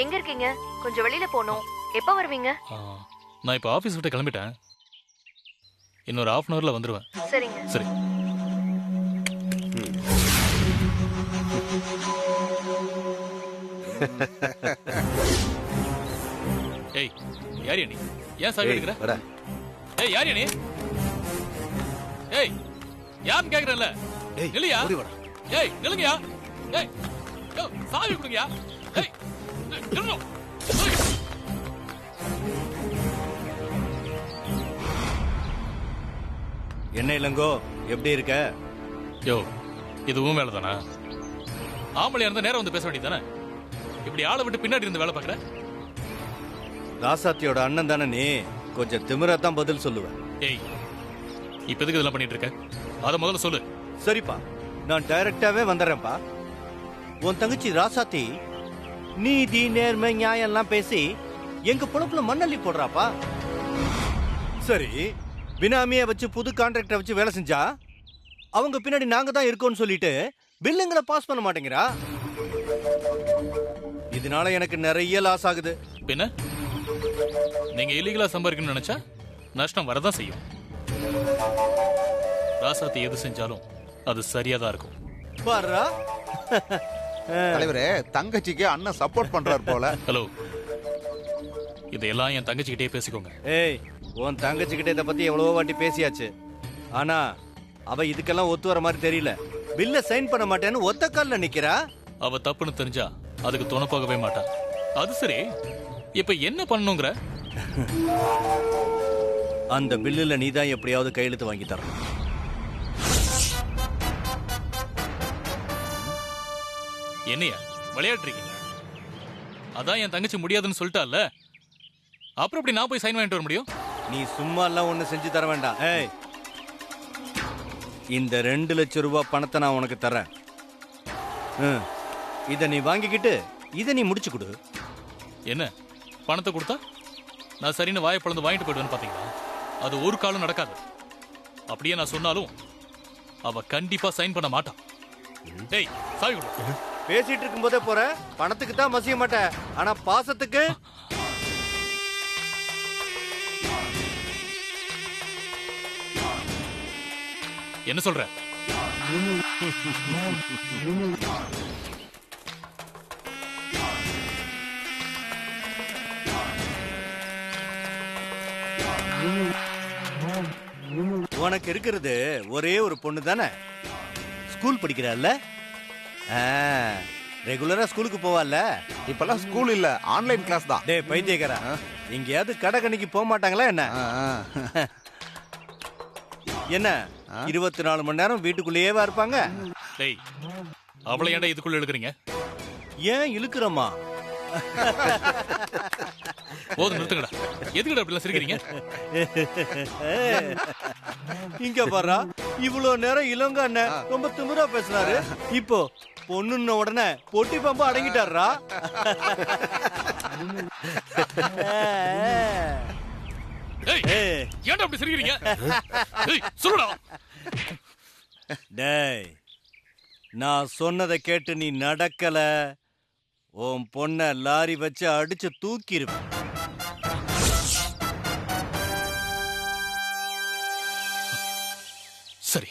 எங்க இருக்கீங்க? கொஞ்சம் வெளியில போகணும். எப்ப வருவீங்க? நான் இப்போ ஆஃபீஸ் விட்டு கிளம்பிட்டேன். இன்னொரு 1/2 அன் ஹவர்ல வந்துடுவேன். சரிங்க. சரி. ஏய் யாரியா நீ? ஏன் சாவி எடுக்கிற? ஏய் யாரியா நீ? ஏய் யாருன்னு கேக்குறேன்ல. நில்லையா? ஏய் நில்லுங்கயா. ஏய் சாவி கொடுங்கயா. ஏய் நில்லு. என்ன இளங்கோ, எப்படி இருக்க? யோ இதுவும் வேலை தானா? ஆம்பளையா இருந்தா நேரம் வந்து பேச வேண்டியதானே? இப்படி ஆளை விட்டு பின்னாடி இருந்து வேலை பார்க்கற? ராசாத்தியோட அண்ணன் தானே நீ, கொஞ்சம் திமிரா தான் பதில் சொல்லுவேன். ஏய் இப்ப எதுக்கு இதெல்லாம் பண்ணிட்டு இருக்க? அத முதல்ல சொல்லு. சரிப்பா, நான் டைரக்டாவே வந்துடுறேன்ப்பா. உன் தங்கச்சி ராசாத்தி நீதி நேர்மை நியாயம் எல்லாம் பேசி எங்க பொழப்புல மண்ணள்ளி போடுறாப்பா. சரி, பினாமியை வச்சு புது கான்ட்ராக்டரை வச்சு வேலை செஞ்சா அவங்க பின்னாடி நாங்க தான் இருக்கோம்னு சொல்லிட்டு பில்லுங்களை பாஸ் பண்ண மாட்டேங்கிறா. இதனால எனக்கு நிறைய லாஸ் ஆகுது. பின்ன நீங்க இல்லீகலா சம்பாதிக்கணும்னு நினைச்சா நஷ்டம் வரதான் செய்யும். ராசாத்தி எது செஞ்சாலும் அது சரியா தான் இருக்கும். பாருடா தலைவரே, தங்கச்சிக்கு அண்ணன் சப்போர்ட் பண்றாரு போல. ஹலோ, இதெல்லாம் என் தங்கச்சிக்கிட்டே பேசிக்கோங்க. ஏய், உன் தங்கச்சிக்கிட்ட இதை பத்தி எவ்வளவோ வாட்டி பேசியாச்சு. ஆனா அவ இதுக்கெல்லாம் ஒத்து வர மாதிரி தெரியல. பில்ல சைன் பண்ண மாட்டேன்னு ஒத்த கால்ல நிக்கிறா. அவ தப்புன்னு தெரிஞ்சா அதுக்கு துணை போகவே மாட்டா. அது சரி, இப்ப என்ன பண்ணணுங்கிற? அந்த பில்லுல நீதான் எப்படியாவது கையெழுத்து வாங்கி தரணும். என்னையா விளையாடுறீங்க? அதான் என் தங்கச்சி முடியாதுன்னு சொல்லிட்டால, அப்புறம் எப்படி நான் போய் சைன் வாங்கிட்டு வர முடியும்? நீ சும்மா எல்லாம் ஒண்ணு செஞ்சு தர வேண்டாம். ஏய், இந்த 2 லட்சம் ரூபாய் பணத்தை நான் உனக்கு தரேன். இத நீ வாங்கிக்கிட்டு இத நீ முடிச்சு கொடு. என்ன பணத்தை கொடுத்தா நான் சரின்னு வாயை பிளந்து வாங்கிட்டு போயிடுவேன்னு பாத்தீங்களா? அது ஒரு காலம் நடக்காது. அப்படியே நான் சொன்னாலும் அவ கண்டிப்பா சைன் பண்ண மாட்டான். டேய் சாவி கொடு. பேசிட்டு இருக்கும் போதே போற. பணத்துக்கு தான் மசிய மாட்டேன், ஆனா பாசத்துக்கு என்ன சொல்ற? உனக்கு இருக்கிறது ஒரே ஒரு பொண்ணு தானே? ஸ்கூல் படிக்கிறாள்ல? ரெகுலரா ஸ்கூலுக்கு போவாள்ல? இப்பெல்லாம் ஸ்கூல் இல்ல, ஆன்லைன் கிளாஸ் தான். டேய் பைத்தியக்காரா, எங்கேயாவது கடை கணிக்கு போக மாட்டாங்களா என்ன? என்ன 24 மணி நேரம் வீட்டுக்குள்ளேயேவா இருப்பாங்க? டேய் அவளை ஏன்டா இதுக்குள்ள இழுக்குறீங்க? ஏன் இழுக்குறமா? போதும் நிறுத்துங்கடா. எதுக்குடா அப்படிலாம் சிரிக்கிறீங்க? இங்க பாரு, இவ்வளவு நேரம் இளங்க அண்ணன் ரொம்ப திமிரா பேசுறாரு. இப்போ பொண்ணுன்ன உடனே பொட்டி பம்பு அடங்கிட்டாரா? ஏன்டா அப்படி சிரிக்கிறீங்க? சொல்லுடா. டேய், நான் சொன்னதை கேட்டு நீ நடக்கல, உன் பொண்ண லாரி வச்சு அடிச்சு தூக்கிருப்ப. சரி,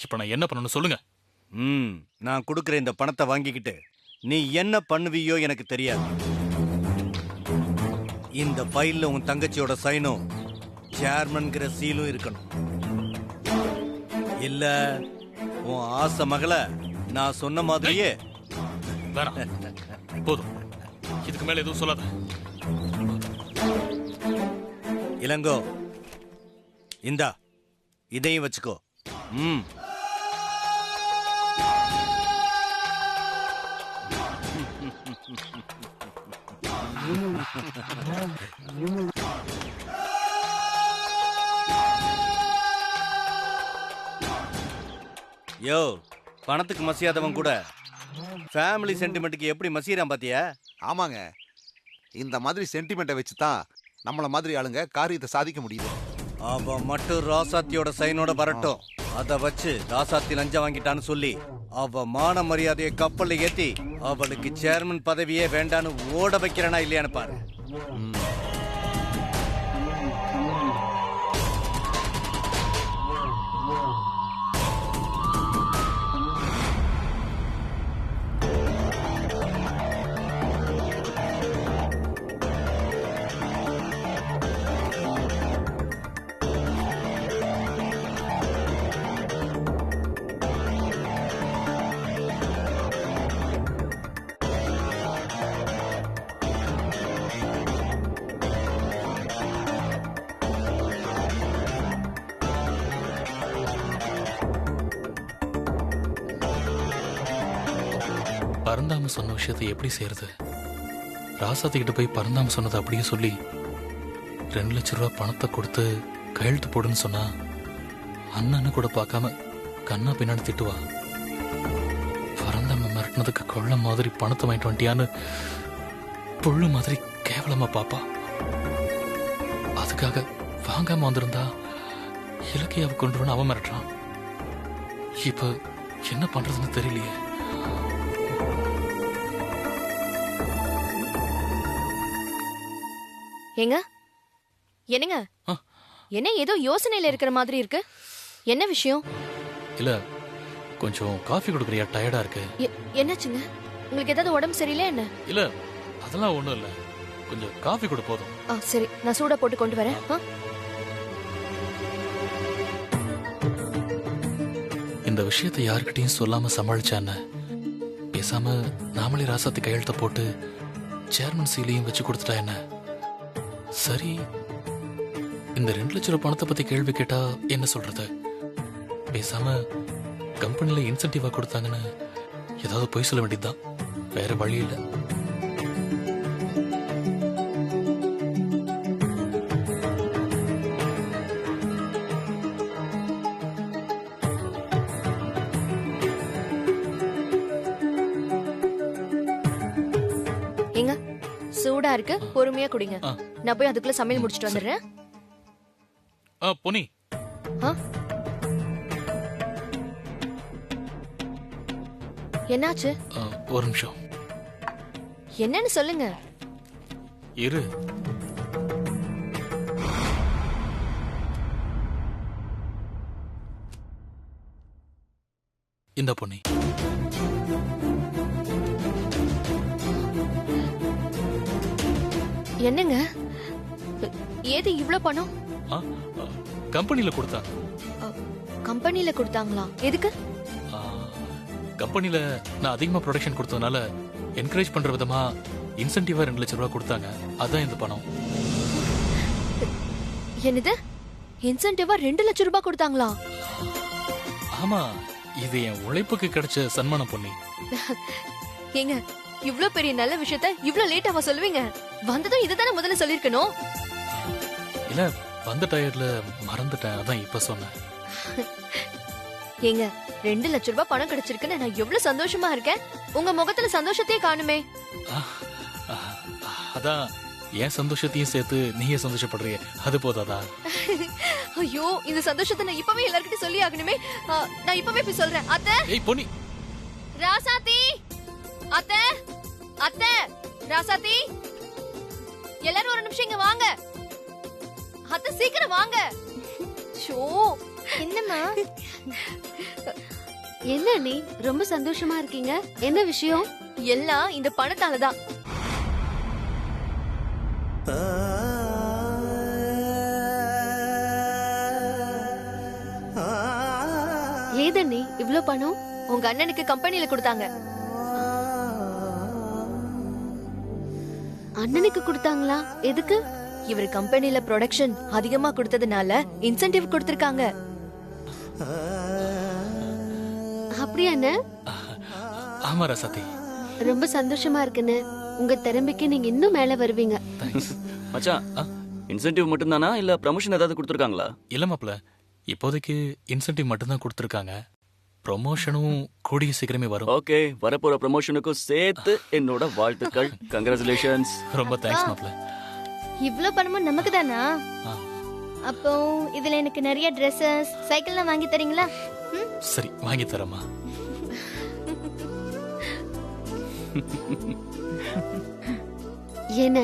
இப்ப நான் என்ன பண்ணணும் சொல்லுங்க. நான் கொடுக்கிற இந்த பணத்தை வாங்கிக்கிட்டு நீ என்ன பண்ணுவியோ எனக்கு தெரியாது. இந்த ஃபைல்ல உன் தங்கச்சியோட சைனும் சேர்மன்கிற சீலும் இருக்கணும். இல்ல உன் ஆசை மகளை நான் சொன்ன மாதிரியே. வேணாம், போதும். இதுக்கு மேல எதுவும் சொல்லாத. இளங்கோ, இந்தா இதையும் வச்சுக்கோ. யோ, பணத்துக்கு மசியாதவன் கூட ஃபேமிலி சென்டிமெண்ட்டுக்கு எப்படி மசியறான் பாத்தியா? ஆமாங்க, இந்த மாதிரி சென்டிமெண்ட்டை வச்சு தான் நம்மள மாதிரி ஆளுங்க காரியத்தை சாதிக்க முடியுது. அவன் மட்டும் ராசாத்தியோட சைனோட வரட்டும். அதை வச்சு ராசாத்தி லஞ்சம் வாங்கிட்டான்னு சொல்லி அவ மான மரியாதையை கப்பல்ல ஏத்தி அவளுக்கு சேர்மன் பதவியே வேண்டான்னு ஓட வைக்கிறனா இல்லையான்னு பாரு. பரந்தாம சொன்ன விஷயத்தை எப்படி செய்யறது? ராசாத்திக்கிட்ட போய் பரந்தாம சொன்னதை அப்படியே சொல்லி 2 லட்சம் ரூபாய் பணத்தை கொடுத்து கையெழுத்து போடுன்னு சொன்னா அண்ணன்னு கூட பார்க்காம கண்ணா பின்னாடி திட்டுவா. பரந்தாம மிரட்டினதுக்கு கொள்ள மாதிரி பணத்தை வாங்கிட்டு வந்துட்டியான்னு புல்லு மாதிரி கேவலமா பாப்பா. அதுக்காக வாங்காம வந்திருந்தா இலக்கியாவை கொண்டு அவன் மிரட்டுறான். இப்ப என்ன பண்றதுன்னு தெரியலையே. ஏங்க, என்னங்க? என்ன ஏதோ யோசனையில இருக்கிற மாதிரி இருக்கு? என்ன விஷயம்? இல்ல, கொஞ்சம் காஃபி கொடுக்குறியா? டயர்டா இருக்கு. என்னாச்சுங்க? உங்களுக்கு ஏதாவது உடம்பு சரியில்லை என்ன? இல்ல, அதெல்லாம் ஒண்ணும் இல்ல. கொஞ்சம் காஃபி கொடு போதும். சரி, நான் சூடா போட்டு கொண்டு வரேன். இந்த விஷயத்தை யாருக்கிட்டையும் சொல்லாம சமாளிச்சான பேசாம நாமளே ராசாத்தி கையெழுத்த போட்டு சேர்மன் சீலையும் வச்சு கொடுத்துட்டா என்ன? சரி, இந்த 2 லட்சம் ரூபாய் பணத்தை பத்தி கேள்வி கேட்டா என்ன சொல்றது? பேசாம கம்பெனில இன்சென்டிவா கொடுத்தாங்கன்னு ஏதாவது பொய் சொல்ல வேண்டியதுதான். வேற வழி இல்லை. ஏங்க, சூடா இருக்கு, பொறுமையா குடிங்க. நான் போய் அதுக்குள்ள சமையல் முடிச்சிட்டு வந்துடுறேன். பொன்னி, என்னாச்சு? ஒரு நிமிஷம். என்னன்னு சொல்லுங்க. இரு. இந்த பொன்னி, என்னங்க? ஏது இவ்ளோ பணம்? கம்பெனில கொடுத்தாங்க. கம்பெனில கொடுத்தாங்களா? எதுக்கு? கம்பெனில நான் அதிகமா ப்ரொடக்ஷன் கொடுத்ததுனால என்கரேஜ் பண்ற விதமா இன்சென்டிவா 2 லட்சம் ரூபாய் கொடுத்தாங்க. அதான் இந்த பணம். என்னது? இன்சென்டிவா 2 லட்சம் ரூபாய் கொடுத்தாங்களா? ஆமா, இது என் உழைப்புக்கு கிடைச்ச சன்மானம் பொன்னி. ஏங்க, இவ்ளோ பெரிய நல்ல விஷயத்த இவ்ளோ லேட்டாவா சொல்லுவீங்க? வந்ததும் இதுதானே முதல்ல சொல்லிருக்கணும். இல்ல, வந்த டயர்ல மறந்துட்டேன், அதான் இப்ப சொன்னேன். ஏங்க, 2 லட்சம் ரூபாய் பணம் கிடைச்சிருக்குன்னு நான் எவ்வளவு சந்தோஷமா இருக்கேன். உங்க முகத்துல சந்தோஷத்தையே காணுமே. அதான் என் சந்தோஷத்தையும் சேர்த்து நீயே சந்தோஷப்படுறிய, அது போதாதா? ஐயோ, இந்த சந்தோஷத்தை நான் இப்பவே எல்லார்கிட்டயும் சொல்லி ஆகணுமே. நான் இப்பவே போய் சொல்றேன். அத்தை, ஏய் பொன்னி. ராசாத்தி, அத்தை, அத்தை, ராசாத்தி, எல்லாரும் ஒரு நிமிஷம் இங்க வாங்க. அத்தை, சீக்கிரம் வாங்க. ஷோ, என்னம்மா? என்ன நீ ரொம்ப சந்தோஷமா இருக்கீங்க? என்ன விஷயம்? எல்லாம் இந்த பணத்தாலதான். ஏதண்ணி இவ்ளோ பணம்? உங்க அண்ணனுக்கு கம்பெனில கொடுத்தாங்க. அண்ணனுக்கு கொடுத்தாங்களா? எதுக்கு? இவர் கம்பெனில ப்ரொடக்ஷன் அதிகமா கொடுத்ததுனால இன்சென்டிவ் கொடுத்திருக்காங்க. அப்படியா அண்ணா? ஆமா ராசாத்தி, ரொம்ப சந்தோஷமா இருக்குன்னு. உங்க திறமைக்கு நீங்க இன்னும் மேல வருவீங்க. மச்சான், இன்சென்டிவ் மட்டும் தானா இல்ல ப்ரமோஷன் ஏதாவது கொடுத்திருக்காங்களா? இல்ல மாப்ள, இப்போதைக்கு இன்சென்டிவ் மட்டும் தான் கொடுத்திருக்காங்க. ப்ரொமோஷனும் கூடிய சீக்கிரமே வரும். ஓகே, வரப்போற ப்ரமோஷனுக்கும் சேர்த்து என்னோட வாழ்த்துக்கள். கங்க்ராச்சுலேஷன்ஸ். ரொம்ப தேங்க்ஸ் மாப்ள. இவ்ளோ பணமும் நமக்கு தானா? அப்போ இதுல எனக்கு நிறைய Dresses, சைக்கிள்லாம் வாங்கி தரீங்களா? சரி, வாங்கி தரமா. என்ன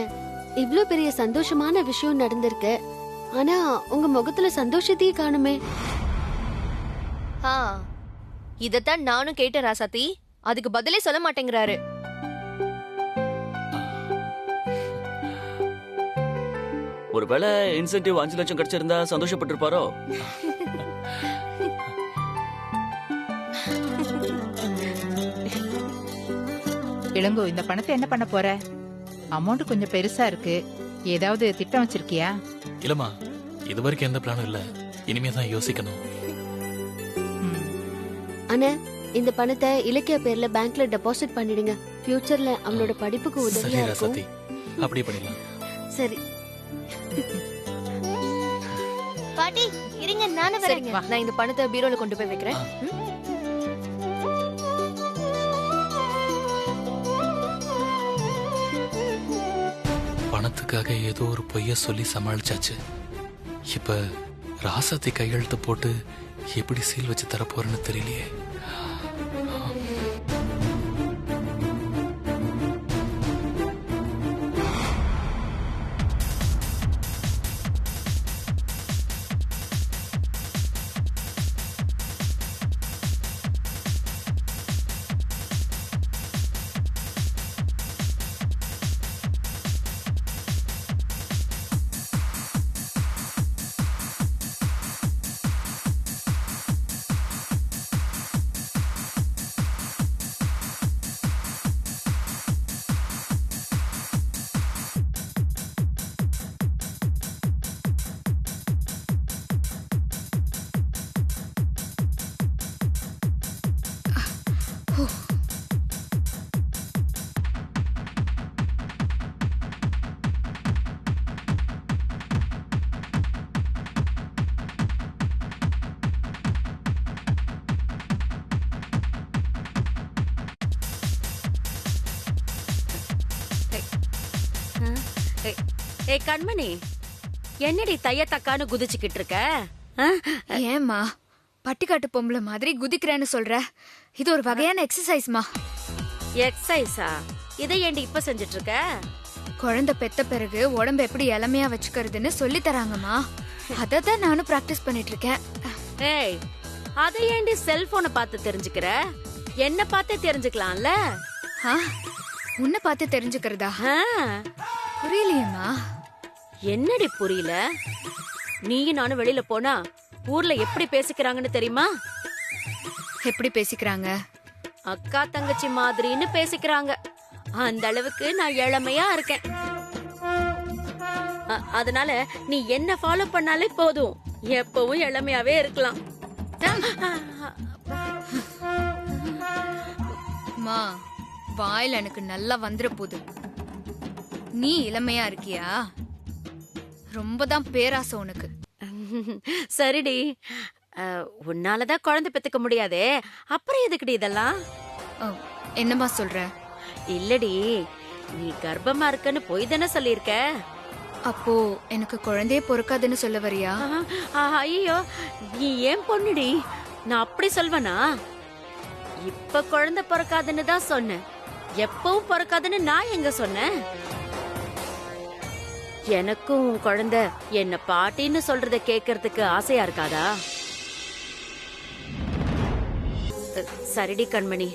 இவ்ளோ பெரிய சந்தோஷமான விஷயம் நடந்திருக்கு, ஆனா உங்க முகத்துல சந்தோஷத்தையே காணுமே. ஆ இதத்தான் நானும் கேட்டேன் ராசாத்தி. அதுக்கு பதிலே சொல்ல மாட்டேங்கிறாரு. ஒருவேளை இன்சென்டிவ் 5 லட்சம் கிடைச்சிருந்தா சந்தோஷப்பட்டிருப்பாரோ? இளங்கோ, இந்த பணத்தை என்ன பண்ண போற? அமௌண்ட் கொஞ்சம் பெருசா இருக்கு. ஏதாவது திட்டம் வச்சிருக்கியா? இல்லம்மா, இது வரைக்கும் எந்த பிளானும் இல்ல. இனிமே தான் யோசிக்கணும். ம். அண்ணா, இந்த பணத்தை இலக்கிய பேர்ல பேங்க்ல டெபாசிட் பண்ணிடுங்க. ஃபியூச்சர்ல அவனோட படிப்புக்கு சரி உதவியா இருக்கும். ராசாத்தி, அப்படியே பண்ணிடலாம். சரி. பாட்டி இருங்க, நானும் வரேங்க. நான் இந்த பணத்தை பீரோல கொண்டு போய் வைக்கிறேன். ம்? பணத்துக்காக ஏதோ ஒரு பொய்ய சொல்லி சமாளிச்சாச்சு. இப்ப ராசாத்தி கையெழுத்து போட்டு எப்படி சீல் வச்சு தரப்போறேன்னு தெரியலையே. ஏய் கண்மணி, என்னடி தையத்தக்கான்னு குதிச்சுக்கிட்டு இருக்க? ஏம்மா பட்டிக்காட்டு பொம்பளை மாதிரி குதிக்கிறேன்னு சொல்ற? இது ஒரு வகையான எக்ஸசைஸ்மா. எக்ஸசைஸா? இதை ஏண்டி இப்ப செஞ்சுட்டு இருக்க? குழந்தை பெத்த பிறகு உடம்ப எப்படி இளமையா வச்சுக்கிறதுன்னு சொல்லி தராங்கம்மா. அததான் நானும் பிராக்டிஸ் பண்ணிட்டு இருக்கேன். ஏய், அதை ஏண்டி செல்போனை பார்த்து தெரிஞ்சுக்கிற? என்ன பார்த்து தெரிஞ்சுக்கலாம்ல. ஆ, உன்னை பார்த்து தெரிஞ்சுக்கிறதா? ஆ, புரியலையேம்மா. என்னடி புரியல? நீயும் நானும் வெளியில போனா ஊர்ல எப்படி பேசிக்கிறாங்கன்னு தெரியுமா? எப்படி பேசிக்கிறாங்க? அக்கா தங்கச்சி மாதிரின்னு பேசிக்கிறாங்க. அந்த அளவுக்கு நான் இளமையா இருக்கேன். அதனால நீ என்ன ஃபாலோ பண்ணாலே போதும், எப்பவும் இளமையாவே இருக்கலாம். மா, வாயில எனக்கு நல்லா வந்துற போகுது. நீ இளமையா இருக்கியா? ரொம்பதான் பேராசை உனக்கு. சரிடி, உன்னாலதான் குழந்தை பெத்துக்க முடியாதே, அப்புறம் எதுக்குடி இதெல்லாம்? என்னம்மா சொல்ற? இல்லடி, நீ கர்ப்பமா இருக்கன்னு போய் தானே சொல்லியிருக்க. அப்போ எனக்கு குழந்தையே பொறுக்காதுன்னு சொல்ல வரியா? ஐயோ, நீ ஏன் பொண்ணுடி, நான் அப்படி சொல்வனா? இப்ப குழந்தை பிறக்காதுன்னு தான் சொன்னேன். எப்பவும் பிறக்காதுன்னு நான் எங்க சொன்னேன்? எனக்கும் குழந்தை என்ன பாட்டின்னு சொல்றத கேட்கறதுக்கு ஆசையா இருக்காதா? சரிடி கண்மணி,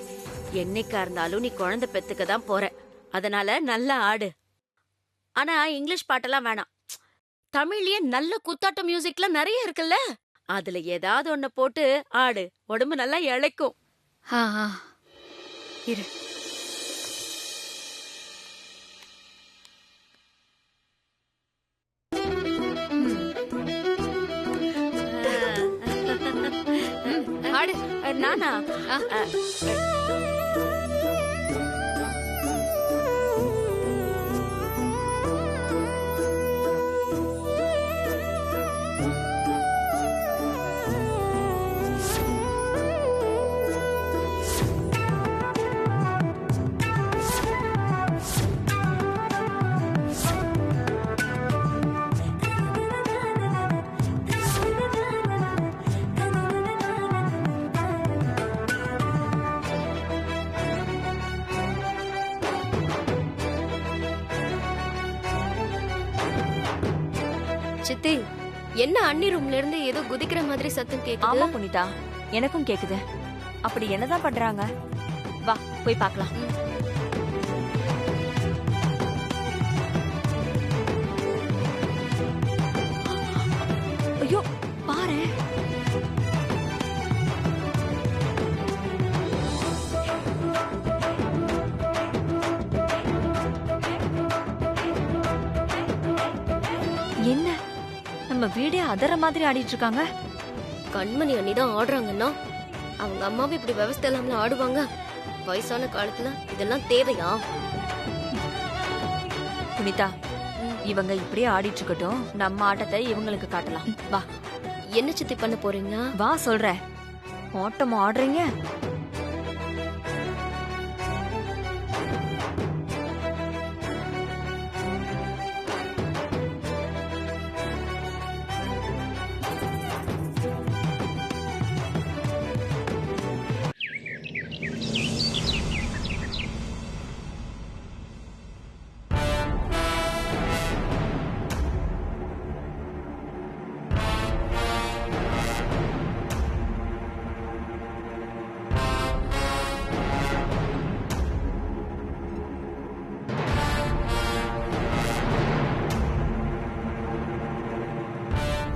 என்னைக்கா இருந்தாலும் நீ குழந்தை பெத்துக்க தான் போற. அதனால நல்லா ஆடு. ஆனா இங்கிலீஷ் பாட்டெல்லாம் வேணாம். தமிழ்லயே நல்ல குத்தாட்ட மியூசிக்லாம் நிறைய இருக்குல்ல, அதுல ஏதாவது ஒண்ணு போட்டு ஆடு. உடம்பு நல்லா இளைக்கும். இரு. ஆடு. நானா? சித்தி என்ன அண்ணி ரூம்ல இருந்து ஏதோ குதிக்கிற மாதிரி சத்தம் ஆமா கேக்குது. புனிதா, எனக்கும் கேக்குது. அப்படி என்னதான் பண்றாங்க? வா போய் பார்க்கலாம். ஐயோ பாரு. என்ன நம்ம வீடே அதற மாதிரி ஆடிட்டு இருக்காங்க. கண்மணி அண்ணி தான் ஆடுறாங்கன்னா அவங்க அம்மாவும் இப்படி விவசாய இல்லாமல ஆடுவாங்க. வயசான காலத்துல இதெல்லாம் தேவையா? புனிதா, இவங்க இப்படியே ஆடிட்டு இருக்கட்டும், நம்ம ஆட்டத்தை இவங்களுக்கு காட்டலாம். வா என்ன சித்தி பண்ண போறீங்க? வா சொல்றேன். ஆட்டம் ஆடுறீங்க.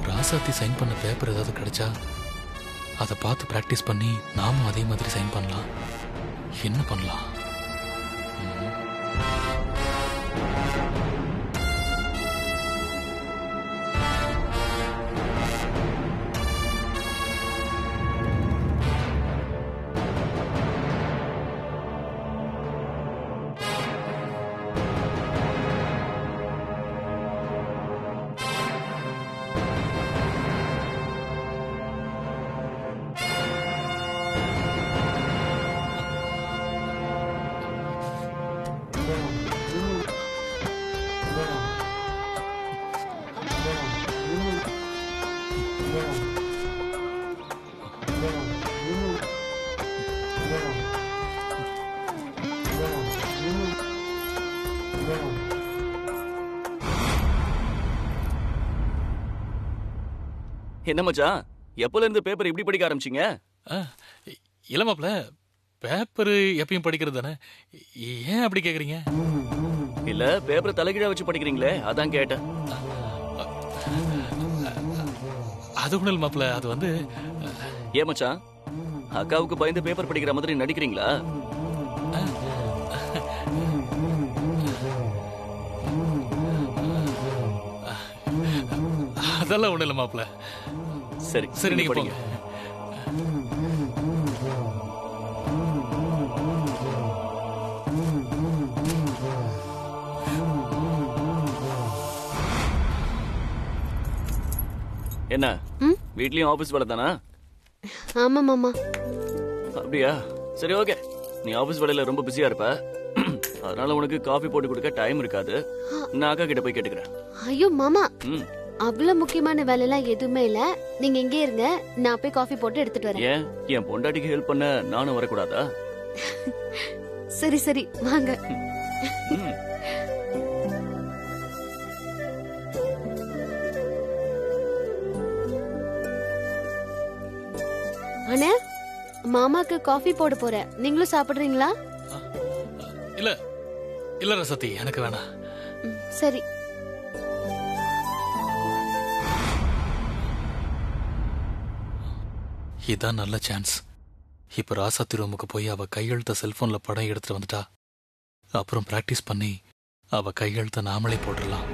ராசாத்தி சைன் பண்ண பேப்பர் ஏதாவது கிடைச்சா அதை பார்த்து ப்ராக்டிஸ் பண்ணி நாமும் அதே மாதிரி சைன் பண்ணலாம். என்ன பண்ணலாம்? என்ன மச்சான், எப்பல இருந்து பேப்பர் இப்படி படிக்க ஆரம்பிச்சீங்க? இல்ல மாப்ள, பேப்பர் எப்பயும் படிக்கிறது தானே. ஏன் அப்படி கேக்குறீங்க? இல்ல பேப்பரை தலைகீழா வச்சு படிக்கிறீங்களே, அதான் கேட்டேன். அது ஒண்ணும் இல்ல மாப்ள, அது வந்து ஏன் மச்சான், அக்காவுக்கு பயந்து பேப்பர் படிக்கிற மாதிரி நடிக்கிறீங்களா? அதெல்லாம் ஒண்ணும் இல்ல மாப்ள. சரி சரி, நீங்க படிங்க. போங்க. என்ன ம்? வீட்லயும் ஆபீஸ் வேலை தானா? ஆமா மாமா. அப்படியா? சரி ஓகே. நீ ஆபீஸ் வேலையில ரொம்ப பிஸியா இருப்ப, அதனால உனக்கு காஃபி போட்டு கொடுக்க டைம் இருக்காது. நான் அக்கா கிட்ட போய் கேட்டுக்கிறேன். ஐயோ மாமா, ம். அவ்வளவு முக்கியமான வேலை எல்லாம் எதுவுமே இல்ல. நீங்க இங்கே இருங்க, நான் போய் காஃபி போட்டு எடுத்துட்டு வரேன். ஏன் என் பொண்டாட்டிக்கு ஹெல்ப் பண்ண நானும் வரக்கூடாதா? சரி சரி வாங்க. ம். அண்ணே, மாமாக்கு காஃபி போட போறேன். நீங்களும் சாப்பிடுறீங்களா? இல்ல இல்ல ரசத்தி, எனக்கு வேணாம். சரி. இதான் நல்ல சான்ஸ். இப்ப ராசாத்தி ரூமுக்கு போய் அவ கையெழுத்த செல்போன்ல படம் எடுத்துட்டு வந்துட்டா, அப்புறம் பிராக்டிஸ் பண்ணி அவ கையெழுத்த நாமளே போட்டுடலாம்.